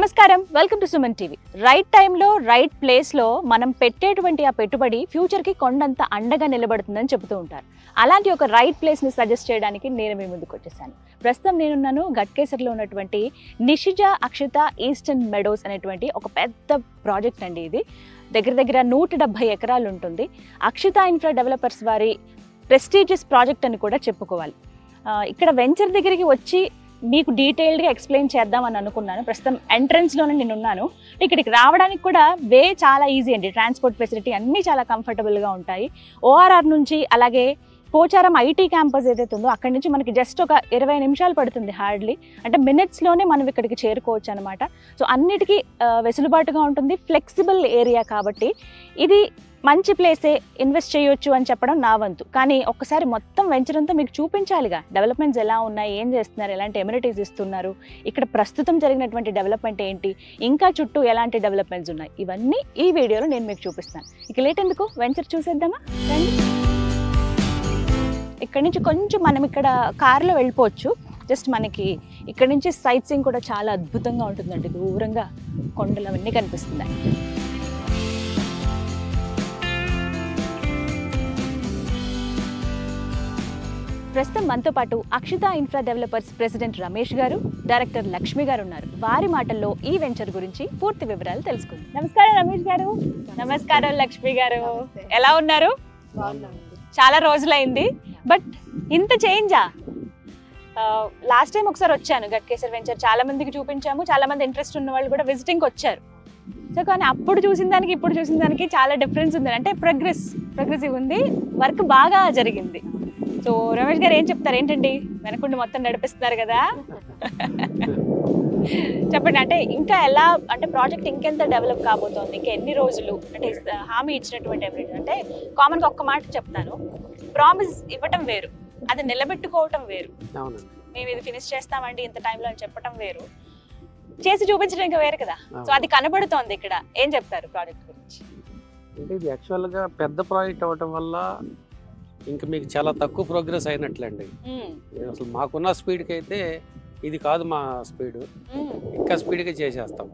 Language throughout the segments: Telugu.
నమస్కారం, welcome to Suman TV. Right టైంలో రైట్ ప్లేస్లో మనం పెట్టేటువంటి ఆ పెట్టుబడి ఫ్యూచర్కి కొండంత అండగా నిలబడుతుందని చెబుతూ ఉంటారు. అలాంటి ఒక రైట్ ప్లేస్ని సజెస్ట్ చేయడానికి నేను మీ ముందుకు వచ్చేసాను. ప్రస్తుతం నేనున్నాను గట్కేసర్లో ఉన్నటువంటి నిషిజ అక్షిత ఈస్టర్న్ మెడోస్ అనేటువంటి ఒక పెద్ద ప్రాజెక్ట్ అండి. ఇది దగ్గర దగ్గర 170 ఎకరాలు ఉంటుంది. అక్షిత ఇన్ఫ్రా డెవలపర్స్ వారి ప్రెస్టీజియస్ ప్రాజెక్ట్ అని కూడా చెప్పుకోవాలి. ఇక్కడ వెంచర్ దగ్గరికి వచ్చి మీకు డీటెయిల్డ్గా ఎక్స్ప్లెయిన్ చేద్దామని అనుకున్నాను. ప్రస్తుతం ఎంట్రన్స్లోనే నేను ఉన్నాను. ఇక్కడికి రావడానికి కూడా వే చాలా ఈజీ అండి. ట్రాన్స్పోర్ట్ ఫెసిలిటీ అన్నీ చాలా కంఫర్టబుల్గా ఉంటాయి. ఓఆర్ఆర్ నుంచి అలాగే పోచారం ఐటీ క్యాంపస్ ఏదైతే ఉందో అక్కడి నుంచి మనకి జస్ట్ ఒక 20 నిమిషాలు పడుతుంది హార్డ్లీ. అంటే మినిట్స్లోనే మనం ఇక్కడికి చేరుకోవచ్చు అనమాట. సో అన్నిటికీ వెసులుబాటుగా ఉంటుంది. ఫ్లెక్సిబుల్ ఏరియా కాబట్టి ఇది మంచి ప్లేసే, ఇన్వెస్ట్ చేయొచ్చు అని చెప్పడం నా వంతు. కానీ ఒక్కసారి మొత్తం వెంచర్ అంతా మీకు చూపించాలిగా. డెవలప్మెంట్స్ ఎలా ఉన్నాయి, ఏం చేస్తున్నారు, ఎలాంటి ఎమ్యూనిటీస్ ఇస్తున్నారు, ఇక్కడ ప్రస్తుతం జరిగినటువంటి డెవలప్మెంట్ ఏంటి, ఇంకా చుట్టూ ఎలాంటి డెవలప్మెంట్స్ ఉన్నాయి, ఇవన్నీ ఈ వీడియోలో నేను మీకు చూపిస్తాను. ఇక లేట్ ఎందుకు, వెంచర్ చూసేద్దామా రండి. ఇక్కడ నుంచి కొంచెం మనం ఇక్కడ కార్లో వెళ్ళిపోవచ్చు. జస్ట్ మనకి ఇక్కడ నుంచి సైట్ సీయింగ్ కూడా చాలా అద్భుతంగా ఉంటుందండి. దూరంగా కొండలు అవన్నీ కనిపిస్తున్నాయి. ప్రస్తుతం మనతో పాటు Akshita infra developers president Ramesh గారు, డైరెక్టర్ లక్ష్మి గారు ఉన్నారు. వారి మాటల్లో ఈ వెంచర్ గురించి పూర్తి వివరాలు తెలుసుకుందాం. నమస్కారం రమేష్ గారు. నమస్కారం లక్ష్మి గారు. ఎలా ఉన్నారు? చాలా రోజులైంది, బట్ ఇంత చేంజా? లాస్ట్ టైం ఒకసారి వచ్చాను గట్కేసర్ వెంచర్, చాలా మందికి చూపించాము. చాలా మంది ఇంట్రెస్ట్ ఉన్న వాళ్ళు కూడా విజిటింగ్కి వచ్చారు. సో కానీ అప్పుడు చూసిన దానికి ఇప్పుడు చూసిన దానికి చాలా డిఫరెన్స్ ఉంది. అంటే ప్రోగ్రెసివ్ ఉంది, వర్క్ బాగా జరిగింది. సో రమేష్ గారు ఏం చెప్తారు? ఏంటండి వెనకుండి మొత్తం నడిపిస్తున్నారు కదా, చెప్పండి. అంటే ఇంకా ఎలా, అంటే ప్రాజెక్ట్ ఇంకెంత డెవలప్ కాబోతోంది, ఇంకా ఎన్ని రోజులు? అంటే హామీ ఇచ్చినటువంటి ఎవ్రీథింగ్, అంటే కామన్గా ఒక్క మాట చెప్తాను, ప్రామిస్ ఇవ్వటం వేరు, అది నిలబెట్టుకోవటం వేరు. మేము ఇది ఫినిష్ చేస్తామండి ఇంత టైంలో అని చెప్పటం వేరు, చేసి చూపించడం ఇంకా వేరు కదా. సో అది కనబడుతోంది ఇక్కడ. ఏం చెప్తారు ప్రాజెక్ట్ గురించి? అంటే ఇది యాక్చువల్గా పెద్ద ప్రాజెక్ట్ అవ్వటం వల్ల ఇంకా మీకు చాలా తక్కువ ప్రోగ్రెస్ అయినట్లండి. అసలు మాకున్న స్పీడ్కి అయితే ఇది కాదు మా స్పీడ్, ఇంకా స్పీడ్గా చేసేస్తాం.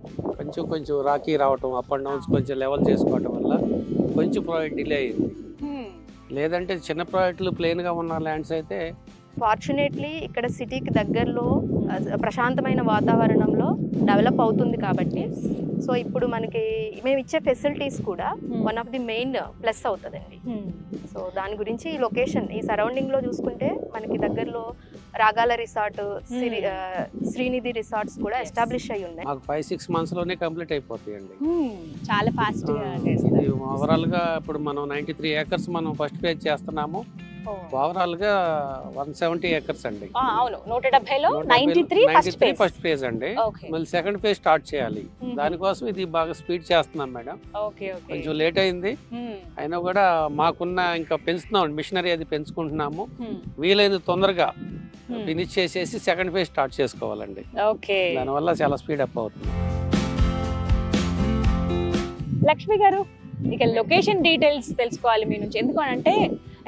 కొంచెం రాకీ రావటం, అప్ అండ్ డౌన్స్ కొంచెం లెవెల్ చేసుకోవటం వల్ల కొంచెం ప్రాజెక్ట్ డిలే అయింది. లేదంటే చిన్న ప్రాజెక్టులు ప్లెయిన్గా ఉన్న ల్యాండ్స్ అయితే ఫార్చునేట్లీ ఇక్కడ సిటీకి దగ్గరలో ప్రశాంతమైన వాతావరణంలో డెవలప్ అవుతుంది కాబట్టి, సో ఇప్పుడు మనకి మేము ఇచ్చే ఫెసిలిటీస్ కూడా one of the main plus అవుతుందండి. సో దాని గురించి ఈ లొకేషన్, ఈ సరౌండింగ్లో చూసుకుంటే మనకి దగ్గరలో రాగాల రిసార్ట్, శ్రీనిధి రిసార్ట్స్ కూడా ఎస్టాబ్లిష్ అయ్యి ఉన్నాయి. మాకు 5-6 monthsలోనే కంప్లీట్ అయిపోతాయండి. చాలా ఫాస్ట్. ఇది ఓవరాల్గా ఇప్పుడు మనం 93 acres మనం ఫస్ట్ ఫేజ్ చేస్తున్నాము. ఓవరాల్గా 170 acres అండి. అవును, 170లో 93 ఫస్ట్ ఫేజ్ అండి. మళ్ళీ సెకండ్ ఫేజ్ స్టార్ట్ చేయాలి. దానికోసం ఇది బాగా స్పీడ్ చేస్తున్నాం మేడం. కొంచెం లేట్ అయింది, అయినా కూడా మాకున్న ఇంకా పెంచుతున్నాం, మిషనరీ అది పెంచుకుంటున్నాము. వీలైన తొందరగా ఫినిష్ చేసేసి సెకండ్ ఫేజ్ స్టార్ట్ చేసుకోవాలండి. దానివల్ల చాలా స్పీడ్ అప్ అవుతుంది. లక్ష్మి గారు, ఇక లొకేషన్ డీటెయిల్స్ తెలుసుకోవాలి మీ నుంచి. ఎందుకు అంటే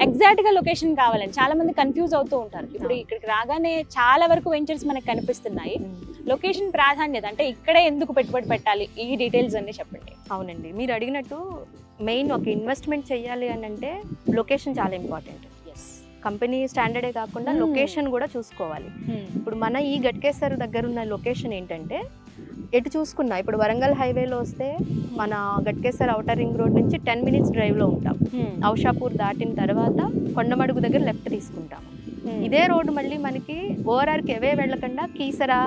ఎగ్జాక్ట్ గా లొకేషన్ కావాలని చాలా మంది కన్ఫ్యూజ్ అవుతూ ఉంటారు. ఇప్పుడు ఇక్కడికి రాగానే చాలా వరకు వెంచర్స్ మనకు కనిపిస్తున్నాయి. లొకేషన్ ప్రాధాన్యత, అంటే ఇక్కడే ఎందుకు పెట్టుబడి పెట్టాలి, ఈ డీటెయిల్స్ అన్ని చెప్పండి. అవునండి, మీరు అడిగినట్టు మెయిన్ ఒక ఇన్వెస్ట్మెంట్ చేయాలి అని అంటే లొకేషన్ చాలా ఇంపార్టెంట్. కంపెనీ స్టాండర్డే కాకుండా లొకేషన్ కూడా చూసుకోవాలి. ఇప్పుడు మన ఈ గట్కేసర్ దగ్గర ఉన్న లొకేషన్ ఏంటంటే, ఎటు చూసుకున్నా ఇప్పుడు వరంగల్ హైవేలో వస్తే మన గట్కేసర్ ఔటర్ రింగ్ రోడ్ నుంచి 10 minutes డ్రైవ్లో ఉంటాం. ఔషాపూర్ దాటిన తర్వాత కొండమడుగు దగ్గర లెఫ్ట్ తీసుకుంటాం. ఇదే రోడ్డు మళ్ళీ మనకి ఓఆర్ఆర్కి అవే వెళ్ళకుండా కీసరా,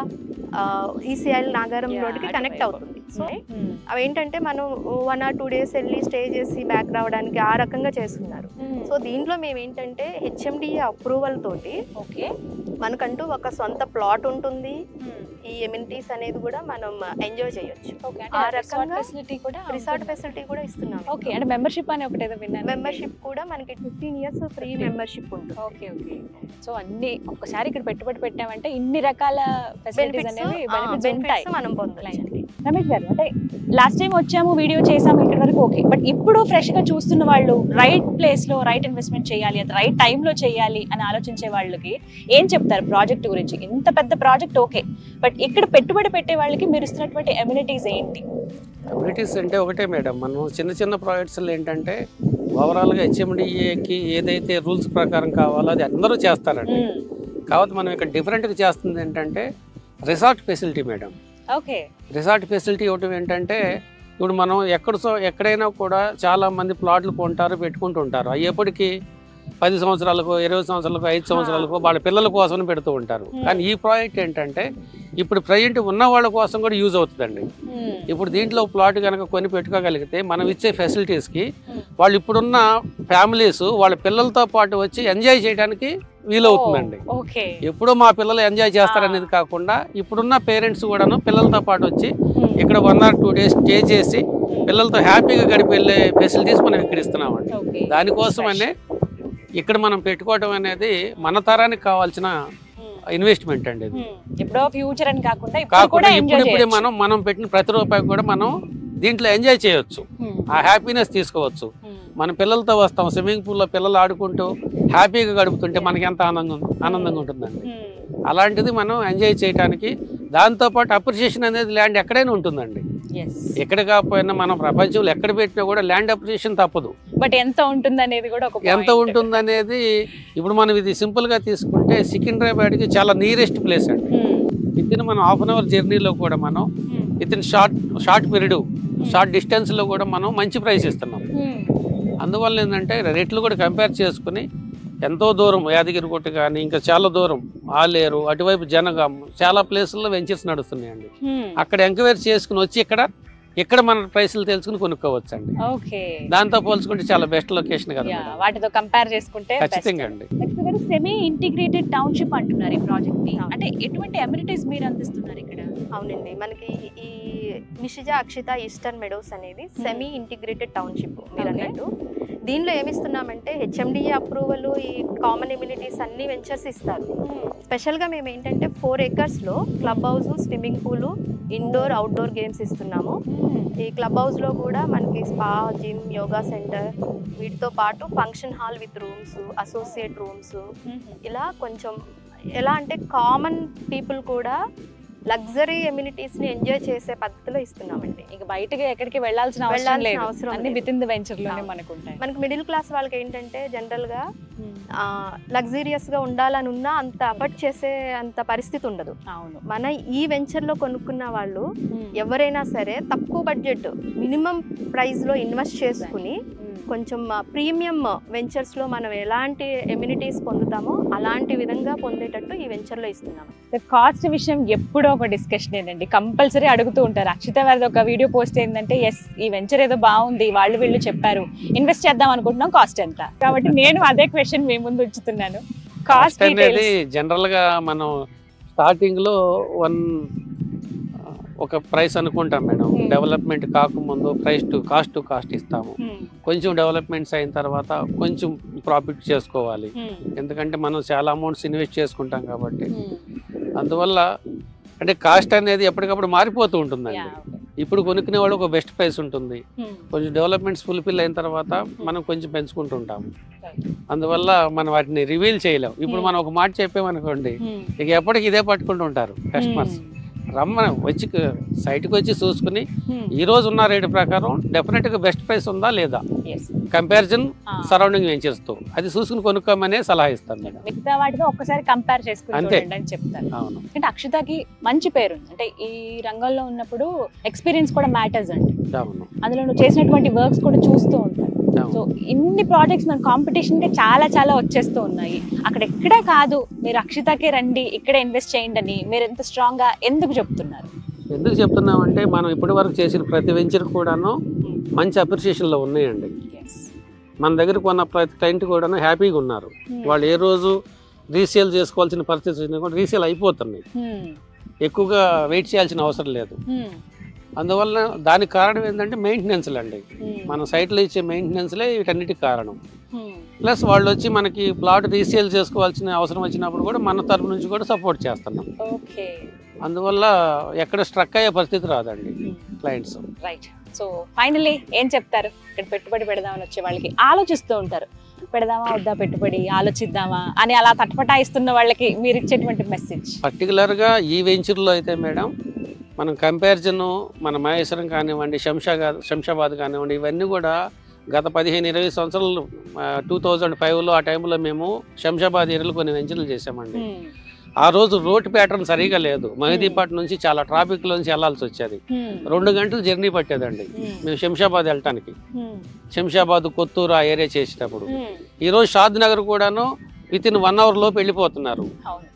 ఈసీఐల్ నాగారం రోడ్డుకి కనెక్ట్ అవుతుంది. సో అవి ఏంటంటే మనం 1 or 2 days వెళ్ళి స్టే చేసి బ్యాక్ రావడానికి ఆ రకంగా చేస్తున్నారు. సో దీంట్లో మేము ఏంటంటే హెచ్ఎండిఏ అప్రూవల్ తోటి మనకంటూ ఒక సొంత ప్లాట్ ఉంటుంది. ఈ ఎమ్యూనిటీస్ అనేది కూడా మనం ఎంజాయ్ చేయొచ్చు. ఆ రకంగా రిసార్ట్ ఫెసిలిటీ కూడా ఇస్తున్నాం. అంటే మెంబర్షిప్ అని ఒకటి ఏదో విన్నాను. మెంబర్షిప్ కూడా మనకి 15 years ఫ్రీ మెంబర్షిప్ ఉంటుంది. సో అన్ని ఒక్కసారి ఇక్కడ పెట్టుబడి పెట్టామంటే ఇన్ని రకాల ఫెసిలిటీస్ బెనిఫిట్స్ మనం పొందొచ్చు. రమేష్ గారు, అంటే లాస్ట్ టైం వచ్చాము, వీడియో చేసాము, ఇక్కడ వరకు ఓకే. బట్ ఇప్పుడు ఫ్రెష్ గా చూస్తున్న వాళ్ళు రైట్ ప్లేస్ లో రైట్ ఇన్వెస్ట్మెంట్ చేయాలి, అది రైట్ టైంలో చేయాలి అని ఆలోచించే వాళ్ళకి ఏం చెప్తారు ప్రాజెక్ట్ గురించి? ఇంత పెద్ద ప్రాజెక్ట్ ఓకే, బట్ ఇక్కడ పెట్టుబడి పెట్టే వాళ్ళకి మీరు ఇస్తున్నటువంటి ఎమ్యూనిటీస్ ఏంటి? కమ్యూనిటీస్ అంటే ఒకటే మేడం, మనం చిన్న చిన్న ప్రాజెక్ట్స్లో ఏంటంటే ఓవరాల్గా హెచ్ఎండిఏకి ఏదైతే రూల్స్ ప్రకారం కావాలో అది అందరూ చేస్తారండి. కాబట్టి మనం ఇక్కడ డిఫరెంట్గా చేస్తుంది ఏంటంటే resort facility madam. Okay, resort facility ఒకటి ఏంటంటే ఇప్పుడు మనం ఎక్కడైనా కూడా చాలా మంది ప్లాట్లు కొంటారు, పెట్టుకుంటూ ఉంటారు. అయ్యేప్పటికీ 10 సంవత్సరాలకు, 20 సంవత్సరాలకు, 5 సంవత్సరాలకు వాళ్ళ పిల్లల కోసం పెడుతూ ఉంటారు. కానీ ఈ ప్రాజెక్ట్ ఏంటంటే ఇప్పుడు ప్రజెంట్ ఉన్న వాళ్ళ కోసం కూడా యూజ్ అవుతుందండి. ఇప్పుడు దీంట్లో ప్లాట్ కనుక కొని పెట్టుకోగలిగితే మనం ఇచ్చే ఫెసిలిటీస్కి వాళ్ళు ఇప్పుడున్న ఫ్యామిలీస్ వాళ్ళ పిల్లలతో పాటు వచ్చి ఎంజాయ్ చేయడానికి వీలవుతుందండి. ఎప్పుడో మా పిల్లలు ఎంజాయ్ చేస్తారనేది కాకుండా ఇప్పుడున్న పేరెంట్స్ కూడాను పిల్లలతో పాటు వచ్చి ఇక్కడ 1 or 2 days స్టే చేసి పిల్లలతో హ్యాపీగా గడిపి వెళ్ళే ఫెసిలిటీస్ మనం ఇక్కడ ఇస్తున్నామండి. దానికోసమనే ఇక్కడ మనం పెట్టుకోవడం అనేది మన తరానికి కావాల్సిన ఇన్వెస్ట్మెంట్ అండి. ఇది ఎప్పుడో ఫ్యూచర్ అని కాకుండా ఇప్పుడిప్పుడే మనం పెట్టిన ప్రతి రూపాయి కూడా మనం దీంట్లో ఎంజాయ్ చేయొచ్చు, ఆ హ్యాపీనెస్ తీసుకోవచ్చు. మన పిల్లలతో వస్తాం, స్విమ్మింగ్ పూల్లో పిల్లలు ఆడుకుంటూ హ్యాపీగా గడుపుతుంటే మనకి ఎంత ఆనందంగా ఉంటుందండి. అలాంటిది మనం ఎంజాయ్ చేయడానికి, దాంతోపాటు అప్రిషియేషన్ అనేది ల్యాండ్ ఎక్కడైనా ఉంటుందండి. ఎక్కడ కాకపోయినా మనం ప్రపంచంలో ఎక్కడ పెట్టినా కూడా ల్యాండ్ అప్రిషియేషన్ తప్పదు. బట్ ఎంత ఉంటుందనేది కూడా ఎంత ఉంటుందనేది ఇప్పుడు మనం ఇది సింపుల్గా తీసుకుంటే సికింద్రాబాద్కి చాలా నియరెస్ట్ ప్లేస్ అండి. వితిన్ మనం 1/2 hour జర్నీలో కూడా మనం వితిన్ షార్ట్ పీరియడ్, షార్ట్ డిస్టెన్స్లో కూడా మనం మంచి ప్రైస్ ఇస్తున్నాం. అందువల్ల ఏంటంటే రేట్లు కూడా కంపేర్ చేసుకుని ఎంతో దూరం యాదగిరిగుట్ట కానీ ఇంకా చాలా దూరం ఆలేరు, అటువైపు జనగాం, చాలా ప్లేసుల్లో వెంచర్స్ నడుస్తున్నాయండి. అక్కడ ఎంక్వైరీ చేసుకుని వచ్చి ఇక్కడ మన ప్రైసులు తెలుసుకుని కొనుక్కోవచ్చు అండి. దాంతో పోల్చుకుంటే చాలా బెస్ట్ లొకేషన్ కదా, వాటితో కంపేర్ చేసుకుంటే ఖచ్చితంగా అండి. సెమీ ఇంటిగ్రేటెడ్ టౌన్షిప్ అంటున్నారు ఈ ప్రాజెక్ట్ ని, అంటే ఎటువంటి అమ్యూనిటీస్ మీరు అందిస్తున్నారు ఇక్కడ? అవునండి, మనకి ఈ నిషిజా అక్షిత ఈస్టర్న్ మెడోస్ అనేది సెమీ ఇంటిగ్రేటెడ్ టౌన్షిప్ మీరు అన్నట్టు. దీనిలో ఏమిస్తున్నామంటే హెచ్ఎండిఏ అప్రూవల్, ఈ కామన్ ఎమ్యూనిటీస్ అన్ని వెంచర్స్ ఇస్తారు. స్పెషల్గా మేము ఏంటంటే 4 acres club house, swimming pool, indoor outdoor games ఇస్తున్నాము. ఈ క్లబ్ హౌస్లో కూడా మనకి స్పా, జిమ్, యోగా సెంటర్, వీటితో పాటు function hall with rooms, associate rooms, ఇలా కొంచెం ఎలా అంటే కామన్ పీపుల్ కూడా లగ్జరీ ఎమ్యూనిటీస్ ని ఎంజాయ్ చేసే పద్ధతిలో ఇస్తున్నామండి. ఇక బయటకి ఎక్కడికి వెళ్ళాల్సిన అవసరం లేదు, అన్ని వితిన్ ది వెంచర్ లోనే మనకు ఉంటాయి. మనకి మిడిల్ క్లాస్ వాళ్ళకి ఏంటంటే జనరల్ గా లగ్జరియస్ గా ఉండాలని ఉన్నా అంత అఫర్ట్ చేసే అంత పరిస్థితి ఉండదు. అవును, మన ఈ వెంచర్ లో కొనుక్కున్న వాళ్ళు ఎవరైనా సరే తక్కువ బడ్జెట్, మినిమం ప్రైస్ లో ఇన్వెస్ట్ చేసుకుని కొంచెం ప్రీమియం వెంచర్స్లో మనం ఎలాంటి ఎమ్యూనిటీస్ పొందుతామో అలాంటి విధంగా పొందేటట్టు ఈ వెంచర్లో ఇస్తున్నాము. కాస్ట్ విషయం ఎప్పుడో ఒక డిస్కషన్ ఏంటండి, కంపల్సరీ అడుగుతూ ఉంటారు. అక్షిత వారిది ఒక వీడియో పోస్ట్ ఏంటంటే, ఎస్ ఈ వెంచర్ ఏదో బాగుంది, వీళ్ళు చెప్పారు, ఇన్వెస్ట్ చేద్దాం అనుకుంటున్నాం, కాస్ట్ ఎంత? కాబట్టి నేను అదే క్వశ్చన్ మీ ముందు ఉంచుతున్నాను. కాస్ట్ అనేది జనరల్ గా మనం స్టార్టింగ్ లో ఒక ప్రైస్ అనుకుంటాం మేడం. డెవలప్మెంట్ కాకముందు కాస్ట్ టు కాస్ట్ ఇస్తాము. కొంచెం డెవలప్మెంట్స్ అయిన తర్వాత కొంచెం ప్రాఫిట్ చేసుకోవాలి, ఎందుకంటే మనం చాలా అమౌంట్స్ ఇన్వెస్ట్ చేసుకుంటాం కాబట్టి. అందువల్ల అంటే కాస్ట్ అనేది ఎప్పటికప్పుడు మారిపోతూ ఉంటుందండి. ఇప్పుడు కొనుక్కునే వాళ్ళు ఒక బెస్ట్ ప్రైస్ ఉంటుంది, కొంచెం డెవలప్మెంట్స్ ఫుల్ఫిల్ అయిన తర్వాత మనం కొంచెం పెంచుకుంటూ ఉంటాము. అందువల్ల మనం వాటిని రివీల్ చేయలేం. ఇప్పుడు మనం ఒక మాట చెప్పామనుకోండి, ఇక ఎప్పటికి ఇదే పట్టుకుంటూ ఉంటారు కస్టమర్స్. వచ్చి సైట్కి వచ్చి చూసుకుని ఈ రోజు ఉన్న రేటు ప్రకారం డెఫినెట్ గా బెస్ట్ ప్రైస్ ఉందా లేదా కంపారిజన్ సరౌండింగ్ వెంచర్స్ తో అది చూసుకుని కొనుక్కోమనే సలహా ఇస్తాను మేడం. మిగతా వాటితో ఒక్కసారి కంపేర్ చేసుకుని అని చెప్తాను. అవును, అంటే అక్షితకి మంచి పేరు, అంటే ఈ రంగంలో ఉన్నప్పుడు ఎక్స్పీరియన్స్ కూడా మ్యాటర్స్ అండి. అందులో నువ్వు చేసినటువంటి వర్క్స్ కూడా చూస్తూ ఉంటాను. సో ఇన్ని ప్రాజెక్ట్స్ మన కాంపిటీషన్ కి చాలా చాలా వచ్చేస్తూ ఉన్నాయి. అక్కడ ఎక్కడా కాదు, మీరు అక్షితకే రండి, ఇక్కడే ఇన్వెస్ట్ చేయండి అని మీరు ఎంత స్ట్రాంగ్ గా ఎందుకు చెప్తున్నారు? ఎందుకు చెప్తున్నామంటే మనం ఇప్పటి వరకు చేసిన ప్రతి వెంచర్ కూడాను మంచి అప్రిషియేషన్ లో ఉన్నాయండి. మన దగ్గర కొన్న ప్రతి క్లయింట్ కూడాను హ్యాపీగా ఉన్నారు. వాళ్ళు ఏ రోజు రీసేల్ చేసుకోవాల్సిన పరిస్థితి కూడా రీసేల్ అయిపోతున్నాయి, ఎక్కువగా వెయిట్ చేయాల్సిన అవసరం లేదు. అందువల్ల దానికి కారణం ఏంటంటే మెయింటెనెన్స్లు అండి. మన సైట్లో ఇచ్చే మెయింటెనెన్స్లే వీటన్నిటికి కారణం. ప్లస్ వాళ్ళు వచ్చి మనకి ప్లాట్ రీసేల్ చేసుకోవాల్సిన అవసరం వచ్చినప్పుడు కూడా మన తరపు నుంచి కూడా సపోర్ట్ చేస్తున్నాం. అందువల్ల ఎక్కడ స్ట్రక్ అయ్యే పరిస్థితి రాదండి క్లయింట్స్. రైట్. సో ఫైనల్లీ ఏం చెప్తారు ఇక్కడ పెట్టుబడి పెడదామని వచ్చే వాళ్ళకి? ఆలోచిస్తూ ఉంటారు, పెడదామా వద్దా పెట్టుబడి, ఆలోచిద్దామా అని అలా తటపటాయిస్తున్న వాళ్ళకి మీరు ఇచ్చేటువంటి మెసేజ్? పర్టికులర్గా ఈ వెంచర్లో అయితే మేడం మనం కంపారిజన్ మన మహేశ్వరం కానివ్వండి, శంషాబాద్ కానివ్వండి, ఇవన్నీ కూడా గత 15-20 సంవత్సరాలు 2005లో ఆ టైంలో మేము శంషాబాద్ ఏరియాలో కొన్ని వెంచర్లు చేసామండి. ఆ రోజు రోడ్ ప్యాటర్న్ సరిగా లేదు. మహదీపట్ నుంచి చాలా ట్రాఫిక్ లోంచి వెళ్లాల్సి వచ్చేది. 2 గంటలు జర్నీ పట్టేదండి మేము శంషాబాద్ వెళ్ళటానికి. శంషాబాద్, కొత్తూరు ఆ ఏరియా చేసేటప్పుడు. ఈరోజు షాద్ నగర్ కూడాను వితిన్ 1 అవర్ లోపు వెళ్ళిపోతున్నారు.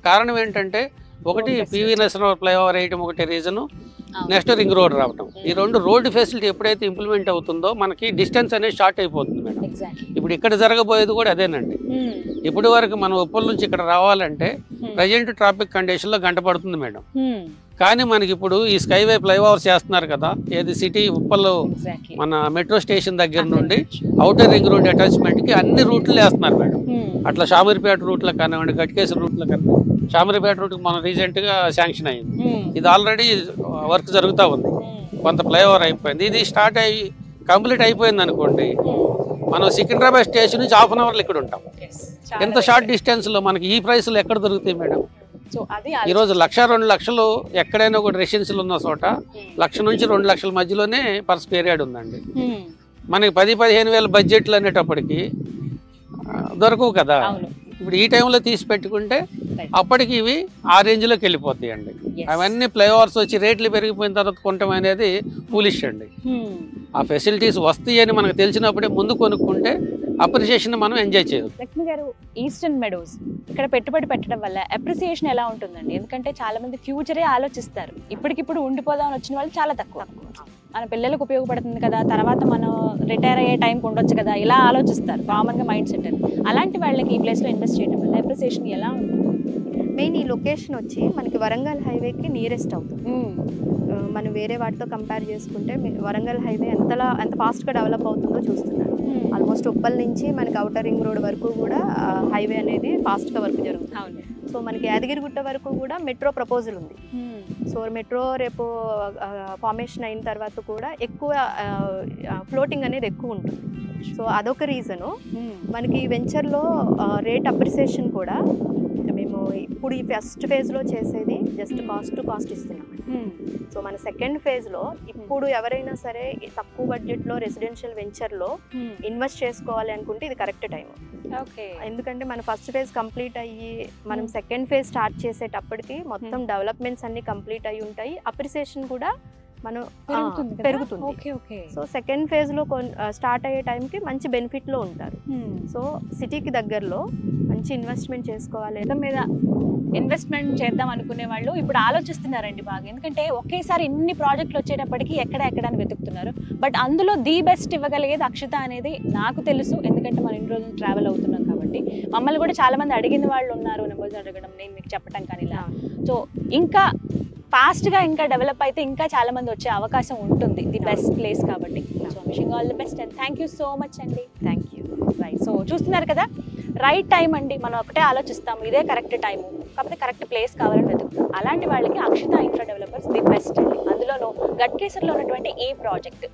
కారణం ఏంటంటే ఒకటి పివి నరసింహారావు ఫ్లైఓవర్ వేయటం ఒకటి రీజను, నెక్స్ట్ రింగ్ రోడ్ రావటం. ఈ 2 రోడ్డు ఫెసిలిటీ ఎప్పుడైతే ఇంప్లిమెంట్ అవుతుందో మనకి డిస్టెన్స్ అనేది షార్ట్ అయిపోతుంది మేడం. ఇప్పుడు ఇక్కడ జరగబోయేది కూడా అదేనండి. ఇప్పటి వరకు మనం ఉప్పల్ నుంచి ఇక్కడ రావాలంటే ప్రజెంట్ ట్రాఫిక్ కండిషన్ లో గంట పడుతుంది మేడం. కానీ మనకి ఇప్పుడు ఈ స్కైవే ఫ్లైఓవర్ చేస్తున్నారు కదా, ఏది సిటీ ఉప్పల్ మన మెట్రో స్టేషన్ దగ్గర నుండి అవుటర్ రింగ్ రోడ్ అటాచ్మెంట్ కి అన్ని రూట్లు వేస్తున్నారు మేడం. అట్లా షామీర్పేట రూట్లో కానివ్వండి, గట్కేశ్వర రూట్లో కానివ్వండి. షామీర్పేట రూట్ మనం రీసెంట్ గా శాంక్షన్ అయింది. ఇది ఆల్రెడీ వర్క్ జరుగుతూ ఉంది. కొంత ఫ్లైఓవర్ అయిపోయింది. ఇది స్టార్ట్ అయ్యి కంప్లీట్ అయిపోయింది అనుకోండి, మనం సికింద్రాబాద్ స్టేషన్ నుంచి హాఫ్ అన్ అవర్లో ఇక్కడ ఉంటాం. ఎంత షార్ట్ డిస్టెన్స్ లో మనకి ఈ ప్రైస్ లో ఎక్కడ దొరుకుతాయి మేడం? ఈ రోజు 1-2 లక్షలు ఎక్కడైనా ఒక రెసిడెన్షియల్ ఉన్న చోట 1 నుంచి 2 లక్షల మధ్యలోనే పర్ స్క్వేర్ యార్డ్ ఉందండి. మనకి 10-15 వేల బడ్జెట్లు అనేటప్పటికి దొరకవు కదా. ఇప్పుడు ఈ టైంలో తీసి పెట్టుకుంటే అప్పటికి ఇవి ఆ రేంజ్లోకి వెళ్ళిపోతాయండి. అవన్నీ ఫ్లైఓవర్స్ వచ్చి రేట్లు పెరిగిపోయిన తర్వాత కొనటం అనేది ఫూలిష్ అండి. ఆ ఫెసిలిటీస్ వస్తాయి అని మనకు తెలిసినప్పుడే ముందు కొనుక్కుంటే అప్రిసియేషన్ మనం ఎంజాయ్ చేయదు. లక్ష్మి గారు, ఈస్టర్న్ మెడోస్ ఇక్కడ పెట్టుబడి పెట్టడం వల్ల అప్రిసియేషన్ ఎలా ఉంటుందండి? ఎందుకంటే చాలా మంది ఫ్యూచరే ఆలోచిస్తారు. ఇప్పటికిప్పుడు ఉండిపోదామని వచ్చిన వాళ్ళు చాలా తక్కువ. మన పిల్లలకు ఉపయోగపడుతుంది కదా, తర్వాత మనం రిటైర్ అయ్యే టైంకి ఉండొచ్చు కదా, ఇలా ఆలోచిస్తారు కామన్గా మైండ్ సెట్. అలాంటి వాళ్ళకి ఈ ప్లేస్లో ఇన్వెస్ట్ చేయడం వల్ల అప్రిసియేషన్ ఎలా ఉంటుంది? మెయిన్ ఈ లొకేషన్ వచ్చి మనకి వరంగల్ హైవేకి నియరెస్ట్ అవుతుంది. మనం వేరే వాటితో కంపేర్ చేసుకుంటే వరంగల్ హైవే ఎంత ఫాస్ట్గా డెవలప్ అవుతుందో చూస్తున్నారు. ఆల్మోస్ట్ ఉప్పల్ నుంచి మనకి అవుటర్ రింగ్ రోడ్ వరకు కూడా హైవే అనేది ఫాస్ట్గా వర్క్ జరుగుతుంది. సో మనకి యాదగిరిగుట్ట వరకు కూడా మెట్రో ప్రపోజల్ ఉంది. సో మెట్రో రేపు ఫార్మేషన్ అయిన తర్వాత కూడా ఎక్కువ ఫ్లోటింగ్ అనేది ఎక్కువ ఉంటుంది. సో అదొక రీజను. మనకి ఈ వెంచర్లో రేట్ అప్రిసియేషన్ కూడా మేము ఇప్పుడు ఈ ఫస్ట్ ఫేజ్లో చేసేది జస్ట్ కాస్ట్ టు కాస్ట్ ఇస్తున్నాం. సో మన సెకండ్ ఫేజ్లో ఇప్పుడు ఎవరైనా సరే తక్కువ బడ్జెట్లో రెసిడెన్షియల్ వెంచర్లో ఇన్వెస్ట్ చేసుకోవాలి అనుకుంటే ఇది కరెక్ట్ టైం. ఎందుకంటే మన ఫస్ట్ ఫేజ్ కంప్లీట్ అయ్యి మనం సెకండ్ ఫేజ్ స్టార్ట్ చేసేటప్పటికి మొత్తం డెవలప్మెంట్స్ అన్ని కంప్లీట్ అయ్యి ఉంటాయి. అప్రిసియేషన్ కూడా మనం పెరుగుతుంది. సో సెకండ్ ఫేజ్లో స్టార్ట్ అయ్యే టైంకి మంచి బెనిఫిట్లో ఉంటారు. సో సిటీకి దగ్గరలో మంచి ఇన్వెస్ట్మెంట్ చేసుకోవాలి. మీద ఇన్వెస్ట్మెంట్ చేద్దాం అనుకునే వాళ్ళు ఇప్పుడు ఆలోచిస్తున్నారండి బాగా. ఎందుకంటే ఒకేసారి ఇన్ని ప్రాజెక్టులు వచ్చేటప్పటికి ఎక్కడని వెతుకుతున్నారు. బట్ అందులో ది బెస్ట్ ఇవ్వగలిగేది అక్షిత అనేది నాకు తెలుసు. ఎందుకంటే మనం ఇన్ని రోజులు ట్రావెల్ అవుతున్నాం కాబట్టి మమ్మల్ని కూడా చాలా మంది అడిగిన వాళ్ళు ఉన్నారు, నెంబర్స్ అడగడం, నేను మీకు చెప్పడం కానీ ఇలా. సో ఇంకా ఫాస్ట్గా ఇంకా డెవలప్ అయితే ఇంకా చాలా మంది వచ్చే అవకాశం ఉంటుంది. ది బెస్ట్ ప్లేస్ కాబట్టి. So wishing all the best and thank you so much అండి. Thank you. రైట్. సో చూస్తున్నారు కదా, రైట్ టైం అండి. మనం ఒకటే ఆలోచిస్తాము ఇదే కరెక్ట్ టైము, కాకపోతే కరెక్ట్ ప్లేస్ కావాలని వెతుకుతాం. అలాంటి వాళ్ళకి Akshita infra developers the best అండి. అందులోనూ గట్కేసర్లో ఉన్నటువంటి ఈ ప్రాజెక్ట్